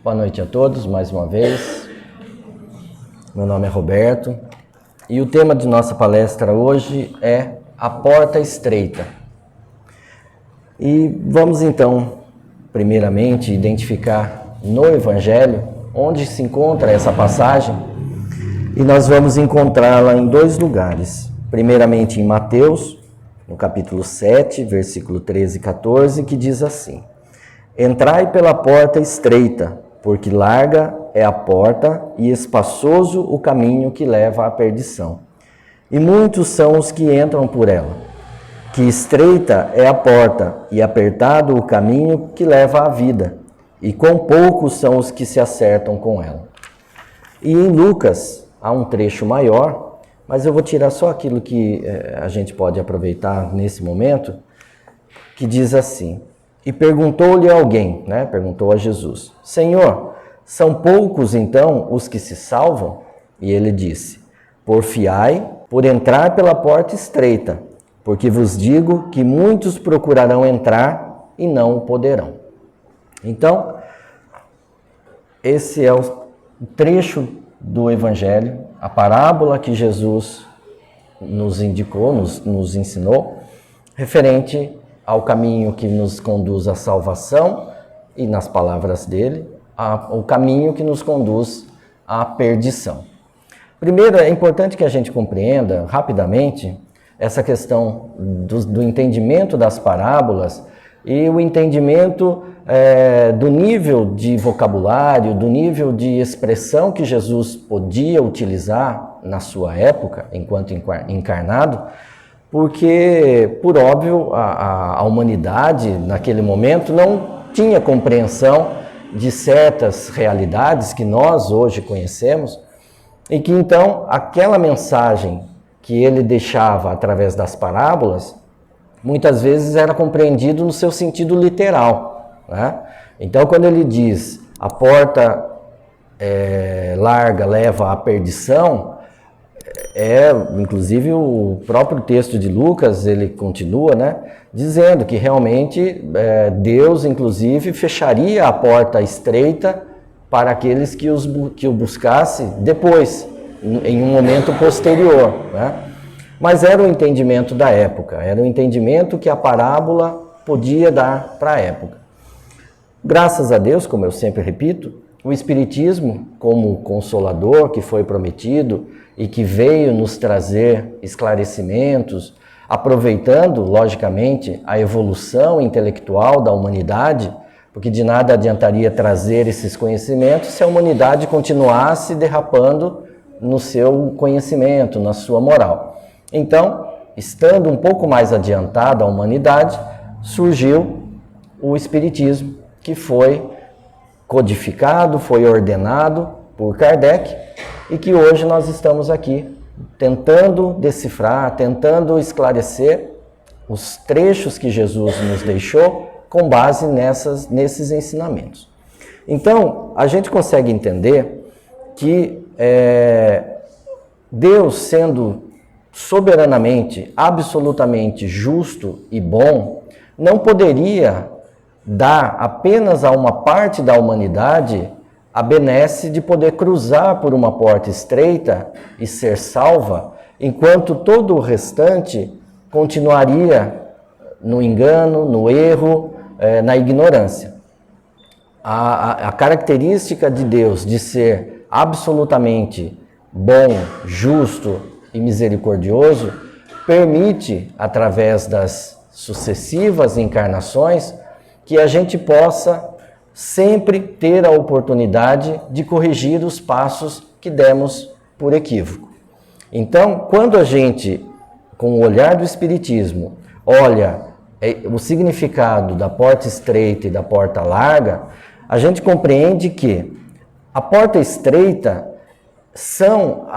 Boa noite a todos, mais uma vez. Meu nome é Roberto e o tema de nossa palestra hoje é a porta estreita. E vamos então, primeiramente, identificar no Evangelho onde se encontra essa passagem e nós vamos encontrá-la em dois lugares. Primeiramente em Mateus, no capítulo 7, versículo 13 e 14, que diz assim: Entrai pela porta estreita, porque larga é a porta e espaçoso o caminho que leva à perdição. E muitos são os que entram por ela. Que estreita é a porta e apertado o caminho que leva à vida, e quão poucos são os que se acertam com ela. E em Lucas há um trecho maior, mas eu vou tirar só aquilo que a gente pode aproveitar nesse momento, que diz assim: E perguntou-lhe alguém, perguntou a Jesus: Senhor, são poucos então os que se salvam? E ele disse: Porfiai por entrar pela porta estreita, porque vos digo que muitos procurarão entrar e não poderão. Então, esse é o trecho do Evangelho, a parábola que Jesus nos indicou, nos ensinou, referente ao caminho que nos conduz à salvação e, nas palavras dele, o caminho que nos conduz à perdição. Primeiro, é importante que a gente compreenda rapidamente essa questão do entendimento das parábolas e o entendimento do nível de vocabulário, do nível de expressão que Jesus podia utilizar na sua época, enquanto encarnado, porque, por óbvio, a humanidade, naquele momento, não tinha compreensão de certas realidades que nós hoje conhecemos e que, então, aquela mensagem que ele deixava através das parábolas, muitas vezes era compreendido no seu sentido literal, né? Então, quando ele diz a porta larga leva à perdição, inclusive o próprio texto de Lucas, ele continua, dizendo que realmente Deus, inclusive, fecharia a porta estreita para aqueles que o buscassem depois, em um momento posterior, Mas era o entendimento da época, era o entendimento que a parábola podia dar para a época. Graças a Deus, como eu sempre repito, o Espiritismo, como consolador que foi prometido e que veio nos trazer esclarecimentos, aproveitando, logicamente, a evolução intelectual da humanidade, porque de nada adiantaria trazer esses conhecimentos se a humanidade continuasse derrapando no seu conhecimento, na sua moral. Então, estando um pouco mais adiantada a humanidade, surgiu o Espiritismo, que foi codificado, foi ordenado por Kardec e que hoje nós estamos aqui tentando decifrar, tentando esclarecer os trechos que Jesus nos deixou com base nesses ensinamentos. Então, a gente consegue entender que Deus, sendo soberanamente, absolutamente justo e bom, não poderia dar apenas a uma parte da humanidade a benesse de poder cruzar por uma porta estreita e ser salva, enquanto todo o restante continuaria no engano, no erro, na ignorância. A característica de Deus de ser absolutamente bom, justo e misericordioso permite, através das sucessivas encarnações, que a gente possa sempre ter a oportunidade de corrigir os passos que demos por equívoco. Então, quando a gente, com o olhar do Espiritismo, olha o significado da porta estreita e da porta larga, a gente compreende que a porta estreita são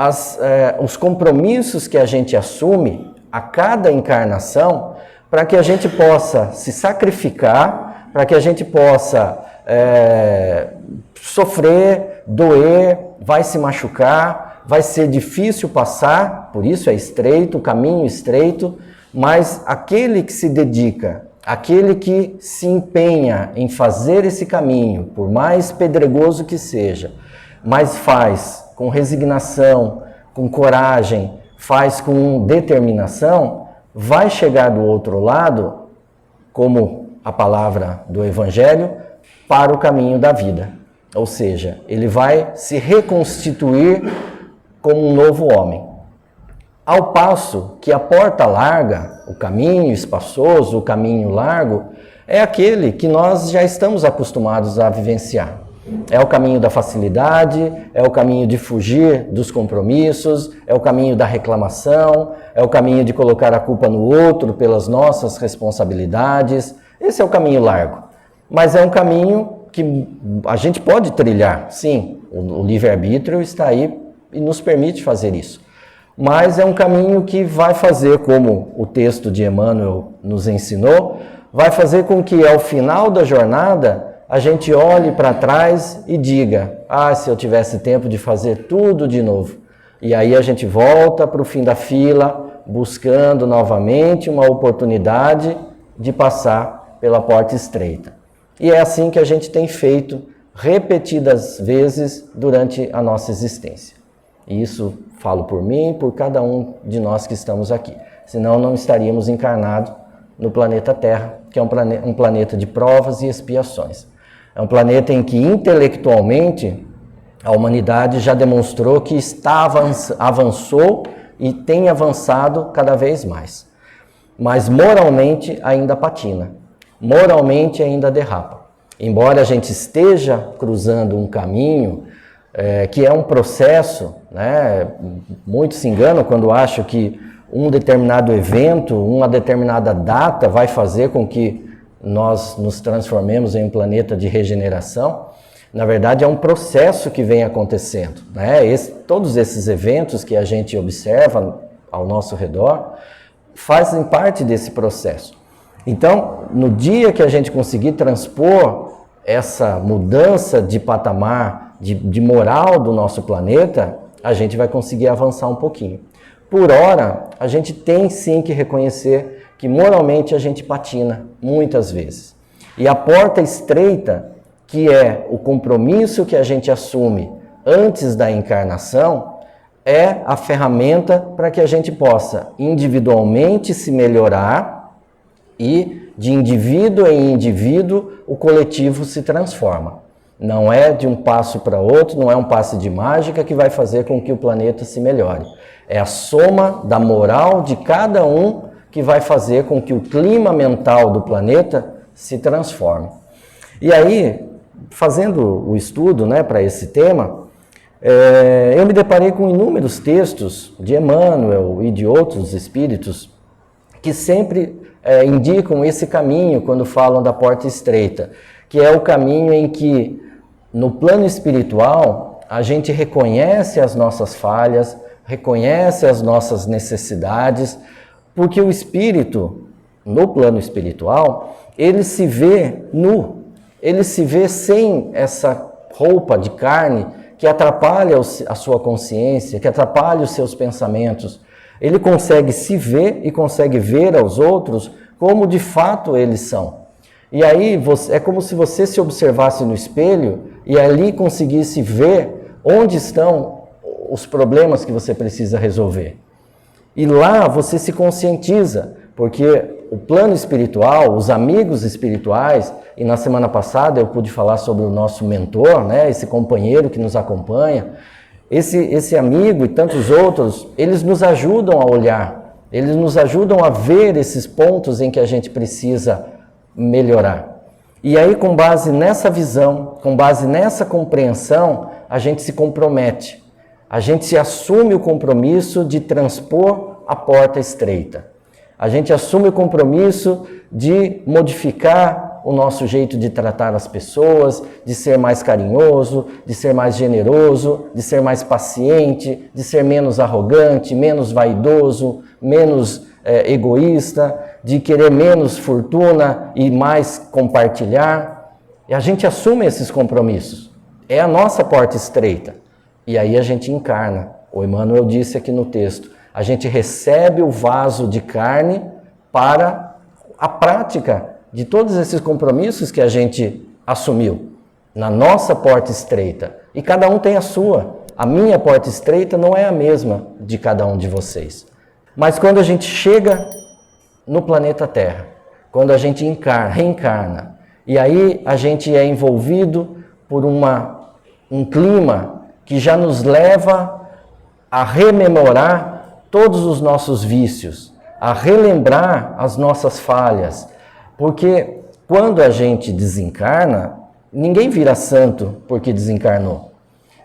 os compromissos que a gente assume a cada encarnação para que a gente possa se sacrificar, para que a gente possa sofrer, doer, vai se machucar, vai ser difícil passar, por isso é estreito, o caminho estreito, mas aquele que se dedica aquele que se empenha em fazer esse caminho, por mais pedregoso que seja, mas faz com resignação, com coragem, faz com determinação, vai chegar do outro lado, como a palavra do Evangelho, para o caminho da vida. Ou seja, ele vai se reconstituir como um novo homem. Ao passo que a porta larga, o caminho espaçoso, o caminho largo, é aquele que nós já estamos acostumados a vivenciar. É o caminho da facilidade, é o caminho de fugir dos compromissos, é o caminho da reclamação, é o caminho de colocar a culpa no outro pelas nossas responsabilidades. Esse é o caminho largo. Mas é um caminho que a gente pode trilhar, sim. O livre-arbítrio está aí e nos permite fazer isso. Mas é um caminho que vai fazer, como o texto de Emmanuel nos ensinou, vai fazer com que ao final da jornada a gente olhe para trás e diga: ah, se eu tivesse tempo de fazer tudo de novo. E aí a gente volta para o fim da fila, buscando novamente uma oportunidade de passar pela porta estreita. E é assim que a gente tem feito repetidas vezes durante a nossa existência. E isso falo por mim e por cada um de nós que estamos aqui. Senão não estaríamos encarnados no planeta Terra, que é um planeta de provas e expiações. É um planeta em que intelectualmente a humanidade já demonstrou que avançou e tem avançado cada vez mais. Mas moralmente ainda patina, moralmente ainda derrapa. Embora a gente esteja cruzando um caminho que é um processo, né? Muitos se enganam quando acham que um determinado evento, uma determinada data vai fazer com que nós nos transformemos em um planeta de regeneração. Na verdade, é um processo que vem acontecendo, né? Todos esses eventos que a gente observa ao nosso redor fazem parte desse processo. Então, no dia que a gente conseguir transpor essa mudança de patamar, de moral do nosso planeta, a gente vai conseguir avançar um pouquinho. Por hora, a gente tem sim que reconhecer que moralmente a gente patina muitas vezes. E a porta estreita, que é o compromisso que a gente assume antes da encarnação, é a ferramenta para que a gente possa individualmente se melhorar e de indivíduo em indivíduo o coletivo se transforma. Não é de um passo para outro, não é um passe de mágica que vai fazer com que o planeta se melhore. É a soma da moral de cada um que vai fazer com que o clima mental do planeta se transforme. E aí, fazendo o estudo, né, para esse tema, eu me deparei com inúmeros textos de Emmanuel e de outros espíritos que sempre indicam esse caminho quando falam da porta estreita, que é o caminho em que, no plano espiritual, a gente reconhece as nossas falhas, reconhece as nossas necessidades, porque o espírito, no plano espiritual, ele se vê nu, ele se vê sem essa roupa de carne que atrapalha a sua consciência, que atrapalha os seus pensamentos. Ele consegue se ver e consegue ver aos outros como de fato eles são. E aí é como se você se observasse no espelho e ali conseguisse ver onde estão os problemas que você precisa resolver. E lá você se conscientiza, porque o plano espiritual, os amigos espirituais, e na semana passada eu pude falar sobre o nosso mentor, né, esse companheiro que nos acompanha, esse amigo e tantos outros, eles nos ajudam a olhar, eles nos ajudam a ver esses pontos em que a gente precisa melhorar. E aí, com base nessa visão, com base nessa compreensão, a gente se compromete. A gente se assume o compromisso de transpor a porta estreita. A gente assume o compromisso de modificar o nosso jeito de tratar as pessoas, de ser mais carinhoso, de ser mais generoso, de ser mais paciente, de ser menos arrogante, menos vaidoso, menos egoísta, de querer menos fortuna e mais compartilhar. E a gente assume esses compromissos. É a nossa porta estreita. E aí a gente encarna. O Emmanuel disse aqui no texto, a gente recebe o vaso de carne para a prática de todos esses compromissos que a gente assumiu na nossa porta estreita. E cada um tem a sua. A minha porta estreita não é a mesma de cada um de vocês. Mas quando a gente chega no planeta Terra, quando a gente reencarna, e aí a gente é envolvido por um clima que já nos leva a rememorar todos os nossos vícios, a relembrar as nossas falhas, porque quando a gente desencarna, ninguém vira santo porque desencarnou.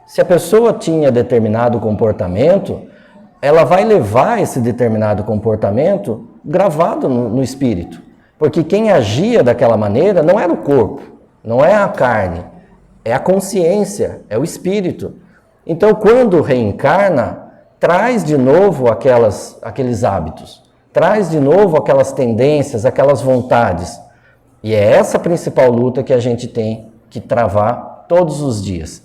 Se a pessoa tinha determinado comportamento, ela vai levar esse determinado comportamento gravado no espírito, porque quem agia daquela maneira não era o corpo, não é a carne, é a consciência, é o espírito. Então, quando reencarna, traz de novo aqueles hábitos, traz de novo aquelas tendências, aquelas vontades. E é essa a principal luta que a gente tem que travar todos os dias.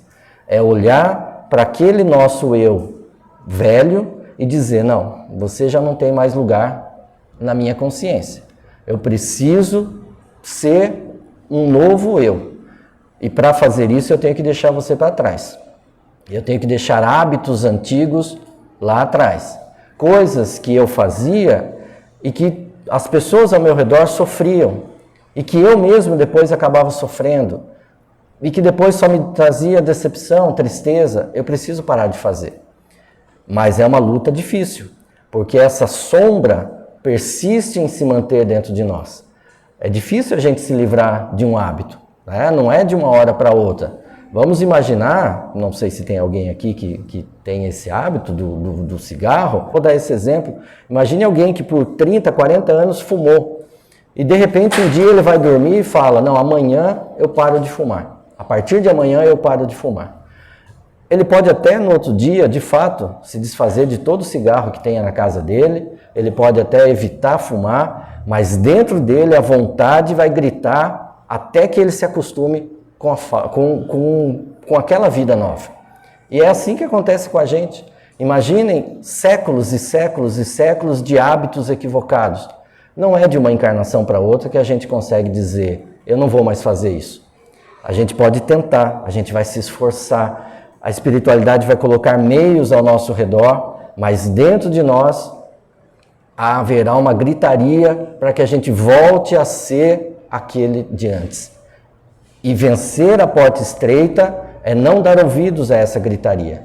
É olhar para aquele nosso eu velho e dizer, não, você já não tem mais lugar na minha consciência. Eu preciso ser um novo eu. E para fazer isso eu tenho que deixar você para trás. Eu tenho que deixar hábitos antigos lá atrás. Coisas que eu fazia e que as pessoas ao meu redor sofriam. E que eu mesmo depois acabava sofrendo. E que depois só me trazia decepção, tristeza. Eu preciso parar de fazer. Mas é uma luta difícil. Porque essa sombra persiste em se manter dentro de nós. É difícil a gente se livrar de um hábito. Né? Não é de uma hora para outra. Vamos imaginar, não sei se tem alguém aqui que tem esse hábito do cigarro, vou dar esse exemplo. Imagine alguém que por 30, 40 anos fumou e de repente um dia ele vai dormir e fala, não, amanhã eu paro de fumar. A partir de amanhã eu paro de fumar. Ele pode até no outro dia, de fato, se desfazer de todo o cigarro que tenha na casa dele, ele pode até evitar fumar, mas dentro dele a vontade vai gritar até que ele se acostume com aquela vida nova. E é assim que acontece com a gente. Imaginem séculos e séculos e séculos de hábitos equivocados. Não é de uma encarnação para outra que a gente consegue dizer, eu não vou mais fazer isso. A gente pode tentar, a gente vai se esforçar, a espiritualidade vai colocar meios ao nosso redor, mas dentro de nós haverá uma gritaria para que a gente volte a ser aquele de antes. E vencer a porta estreita é não dar ouvidos a essa gritaria.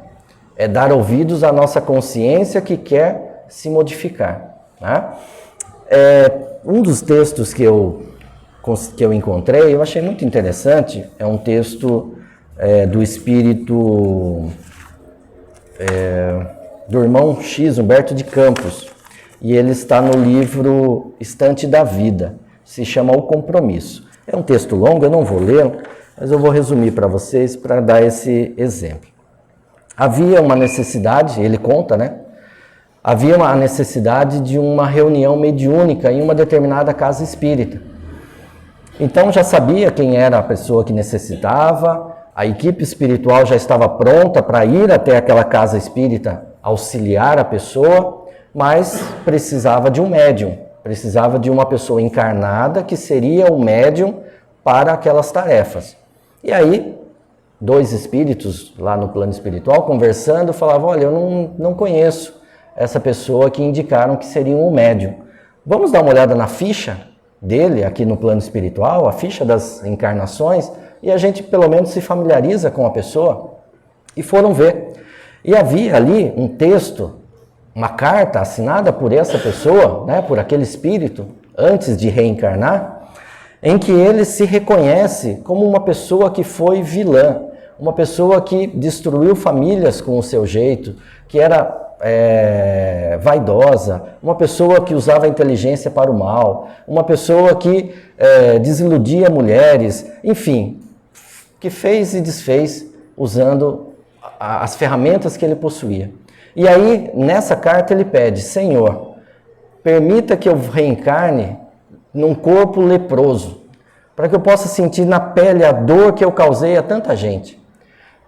É dar ouvidos à nossa consciência que quer se modificar. Né? Um dos textos que eu encontrei, eu achei muito interessante, é um texto do espírito do irmão X, Humberto de Campos. E ele está no livro Estante da Vida. Se chama O Compromisso. É um texto longo, eu não vou ler, mas eu vou resumir para vocês para dar esse exemplo. Havia uma necessidade, ele conta, né? Havia uma necessidade de uma reunião mediúnica em uma determinada casa espírita. Então já sabia quem era a pessoa que necessitava, a equipe espiritual já estava pronta para ir até aquela casa espírita auxiliar a pessoa, mas precisava de um médium. Precisava de uma pessoa encarnada que seria o médium para aquelas tarefas. E aí, dois espíritos lá no plano espiritual conversando, falavam, olha, eu não conheço essa pessoa que indicaram que seria um médium. Vamos dar uma olhada na ficha dele aqui no plano espiritual, a ficha das encarnações, e a gente pelo menos se familiariza com a pessoa. E foram ver. E havia ali um texto, uma carta assinada por essa pessoa, né, por aquele espírito, antes de reencarnar, em que ele se reconhece como uma pessoa que foi vilã, uma pessoa que destruiu famílias com o seu jeito, que era vaidosa, uma pessoa que usava a inteligência para o mal, uma pessoa que desiludia mulheres, enfim, que fez e desfez usando as ferramentas que ele possuía. E aí, nessa carta, ele pede, Senhor, permita que eu reencarne num corpo leproso, para que eu possa sentir na pele a dor que eu causei a tanta gente.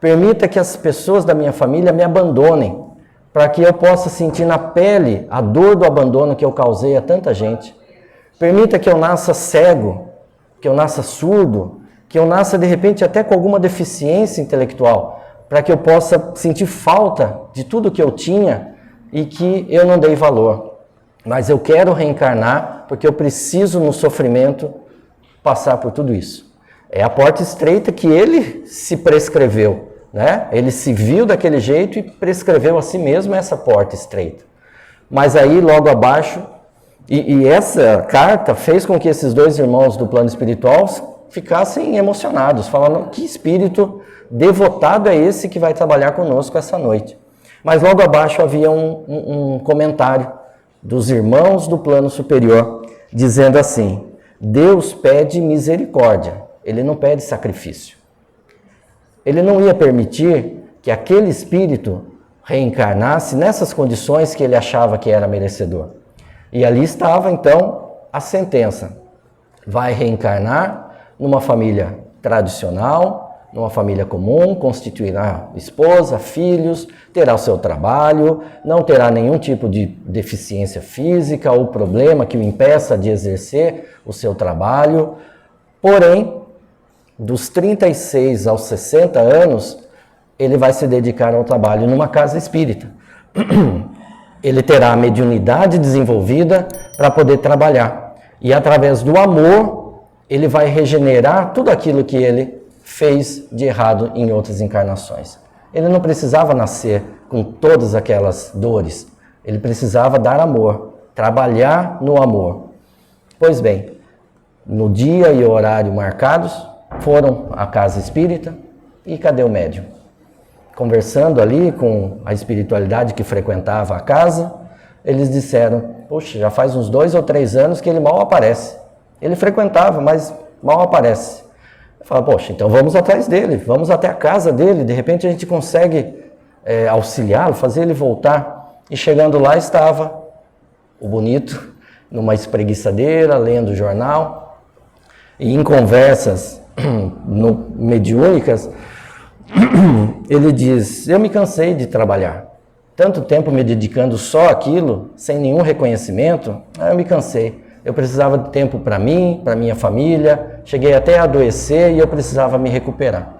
Permita que as pessoas da minha família me abandonem, para que eu possa sentir na pele a dor do abandono que eu causei a tanta gente. Permita que eu nasça cego, que eu nasça surdo, que eu nasça de repente até com alguma deficiência intelectual, para que eu possa sentir falta de tudo que eu tinha e que eu não dei valor. Mas eu quero reencarnar porque eu preciso no sofrimento passar por tudo isso. É a porta estreita que ele se prescreveu, né? Ele se viu daquele jeito e prescreveu a si mesmo essa porta estreita. Mas aí, logo abaixo, e essa carta fez com que esses dois irmãos do plano espiritual ficassem emocionados, falando: que espírito devotado é esse que vai trabalhar conosco essa noite? Mas logo abaixo havia um comentário dos irmãos do plano superior, dizendo assim: Deus pede misericórdia, Ele não pede sacrifício. Ele não ia permitir que aquele espírito reencarnasse nessas condições que ele achava que era merecedor. E ali estava, então, a sentença. Vai reencarnar numa família tradicional, numa família comum, constituirá esposa, filhos, terá o seu trabalho, não terá nenhum tipo de deficiência física ou problema que o impeça de exercer o seu trabalho. Porém, dos 36 aos 60 anos, ele vai se dedicar ao trabalho numa casa espírita. Ele terá a mediunidade desenvolvida para poder trabalhar. E através do amor, ele vai regenerar tudo aquilo que ele fez de errado em outras encarnações. Ele não precisava nascer com todas aquelas dores. Ele precisava dar amor, trabalhar no amor. Pois bem, no dia e horário marcados, foram à casa espírita e cadê o médium? Conversando ali com a espiritualidade que frequentava a casa, eles disseram: poxa, já faz uns 2 ou 3 anos que ele mal aparece. Ele frequentava, mas mal aparece. Eu falo: poxa, então vamos atrás dele, vamos até a casa dele, de repente a gente consegue auxiliá-lo, fazer ele voltar. E chegando lá estava o bonito, numa espreguiçadeira, lendo o jornal, e em conversas mediúnicas, ele diz: eu me cansei de trabalhar, tanto tempo me dedicando só àquilo, sem nenhum reconhecimento, eu me cansei. Eu precisava de tempo para mim, para minha família, cheguei até a adoecer e eu precisava me recuperar.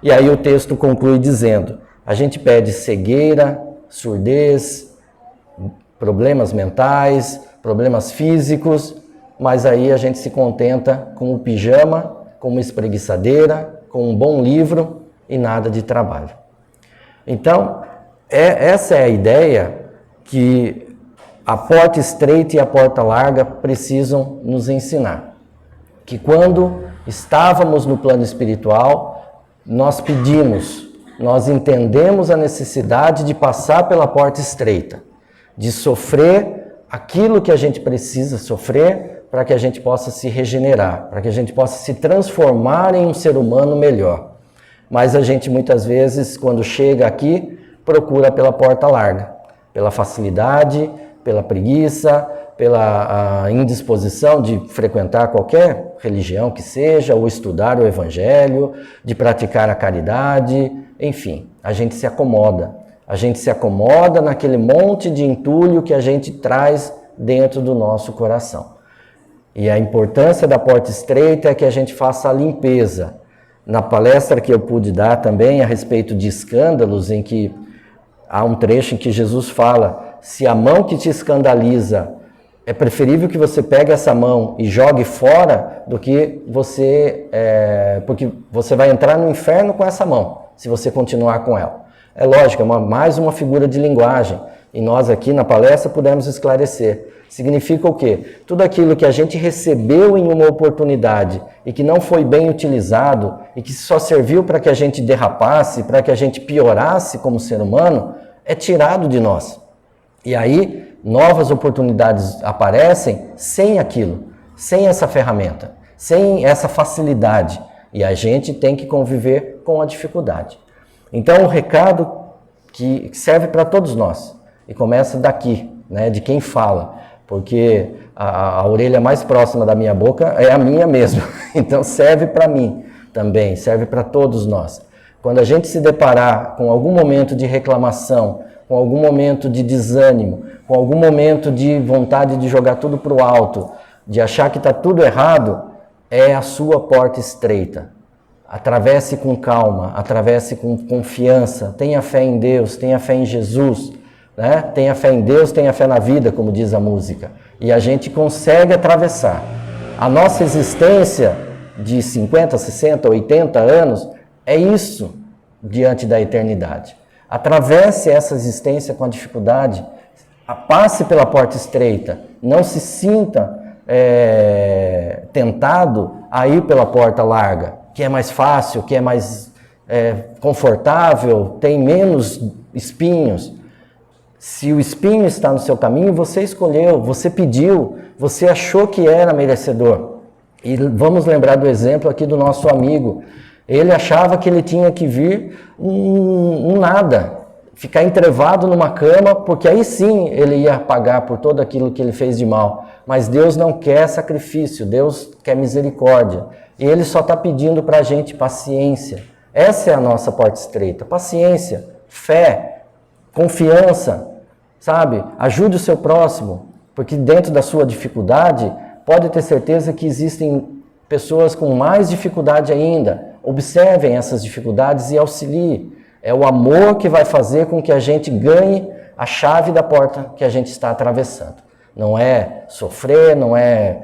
E aí o texto conclui dizendo: a gente pede cegueira, surdez, problemas mentais, problemas físicos, mas aí a gente se contenta com o pijama, com uma espreguiçadeira, com um bom livro e nada de trabalho. Então, essa é a ideia que a porta estreita e a porta larga precisam nos ensinar. Que quando estávamos no plano espiritual, nós pedimos, nós entendemos a necessidade de passar pela porta estreita, de sofrer aquilo que a gente precisa sofrer para que a gente possa se regenerar, para que a gente possa se transformar em um ser humano melhor. Mas a gente muitas vezes, quando chega aqui, procura pela porta larga, pela facilidade, pela preguiça, pela indisposição de frequentar qualquer religião que seja, ou estudar o evangelho, de praticar a caridade, enfim, a gente se acomoda. A gente se acomoda naquele monte de entulho que a gente traz dentro do nosso coração. E a importância da porta estreita é que a gente faça a limpeza. Na palestra que eu pude dar também a respeito de escândalos, em que há um trecho em que Jesus fala: se a mão que te escandaliza, é preferível que você pegue essa mão e jogue fora do que você... porque você vai entrar no inferno com essa mão, se você continuar com ela. É lógico, é mais uma figura de linguagem. E nós aqui na palestra pudemos esclarecer. Significa o quê? Tudo aquilo que a gente recebeu em uma oportunidade e que não foi bem utilizado e que só serviu para que a gente derrapasse, para que a gente piorasse como ser humano, é tirado de nós. E aí, novas oportunidades aparecem sem aquilo, sem essa ferramenta, sem essa facilidade. E a gente tem que conviver com a dificuldade. Então, o recado que serve para todos nós, e começa daqui, né, de quem fala, porque a orelha mais próxima da minha boca é a minha mesmo, então serve para mim também, serve para todos nós. Quando a gente se deparar com algum momento de reclamação, com algum momento de desânimo, com algum momento de vontade de jogar tudo para o alto, de achar que está tudo errado, é a sua porta estreita. Atravesse com calma, atravesse com confiança, tenha fé em Deus, tenha fé em Jesus, né? Tenha fé em Deus, tenha fé na vida, como diz a música. E a gente consegue atravessar. A nossa existência de 50, 60, 80 anos é isso diante da eternidade. Atravesse essa existência com a dificuldade, passe pela porta estreita, não se sinta tentado a ir pela porta larga, que é mais fácil, que é mais confortável, tem menos espinhos. Se o espinho está no seu caminho, você escolheu, você pediu, você achou que era merecedor. E vamos lembrar do exemplo aqui do nosso amigo. Ele achava que ele tinha que vir um nada, ficar entrevado numa cama, porque aí sim ele ia pagar por todo aquilo que ele fez de mal. Mas Deus não quer sacrifício, Deus quer misericórdia. E Ele só está pedindo para a gente paciência. Essa é a nossa porta estreita. Paciência, fé, confiança, sabe? Ajude o seu próximo, porque dentro da sua dificuldade, pode ter certeza que existem pessoas com mais dificuldade ainda. Observem essas dificuldades e auxiliem. É o amor que vai fazer com que a gente ganhe a chave da porta que a gente está atravessando. Não é sofrer, não é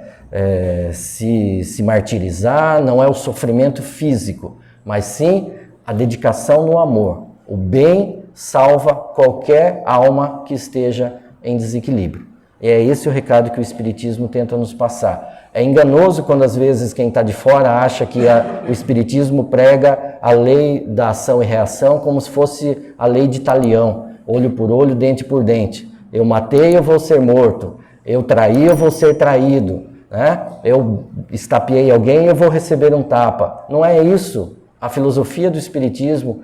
se martirizar, não é o sofrimento físico, mas sim a dedicação no amor. O bem salva qualquer alma que esteja em desequilíbrio. E é esse o recado que o Espiritismo tenta nos passar. É enganoso quando às vezes quem está de fora acha que o Espiritismo prega a lei da ação e reação como se fosse a lei de Talião, olho por olho, dente por dente. Eu matei, eu vou ser morto. Eu traí, eu vou ser traído. Né? Eu estapeei alguém, eu vou receber um tapa. Não é isso. A filosofia do Espiritismo,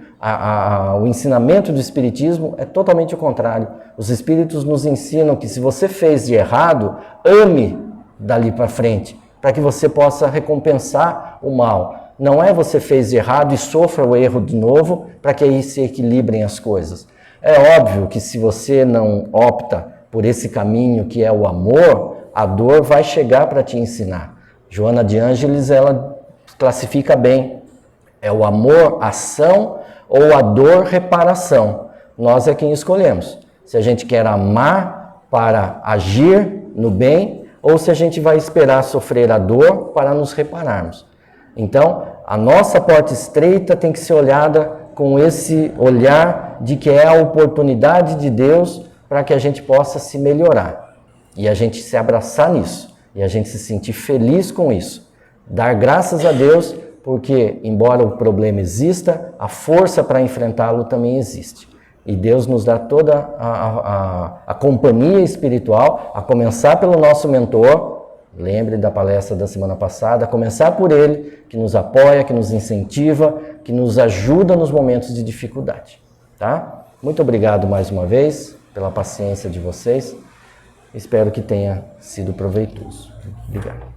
o ensinamento do Espiritismo é totalmente o contrário. Os Espíritos nos ensinam que se você fez de errado, ame dali para frente, para que você possa recompensar o mal. Não é você fez de errado e sofra o erro de novo, para que aí se equilibrem as coisas. É óbvio que se você não opta por esse caminho que é o amor, a dor vai chegar para te ensinar. Joana de Ângeles, ela classifica bem. É o amor, ação, ou a dor, reparação. Nós é quem escolhemos. Se a gente quer amar para agir no bem, ou se a gente vai esperar sofrer a dor para nos repararmos. Então, a nossa porta estreita tem que ser olhada com esse olhar de que é a oportunidade de Deus para que a gente possa se melhorar. E a gente se abraçar nisso. E a gente se sentir feliz com isso. Dar graças a Deus, porque, embora o problema exista, a força para enfrentá-lo também existe. E Deus nos dá toda a companhia espiritual, a começar pelo nosso mentor, lembre da palestra da semana passada, a começar por ele, que nos apoia, que nos incentiva, que nos ajuda nos momentos de dificuldade. Tá? Muito obrigado mais uma vez pela paciência de vocês. Espero que tenha sido proveitoso. Obrigado.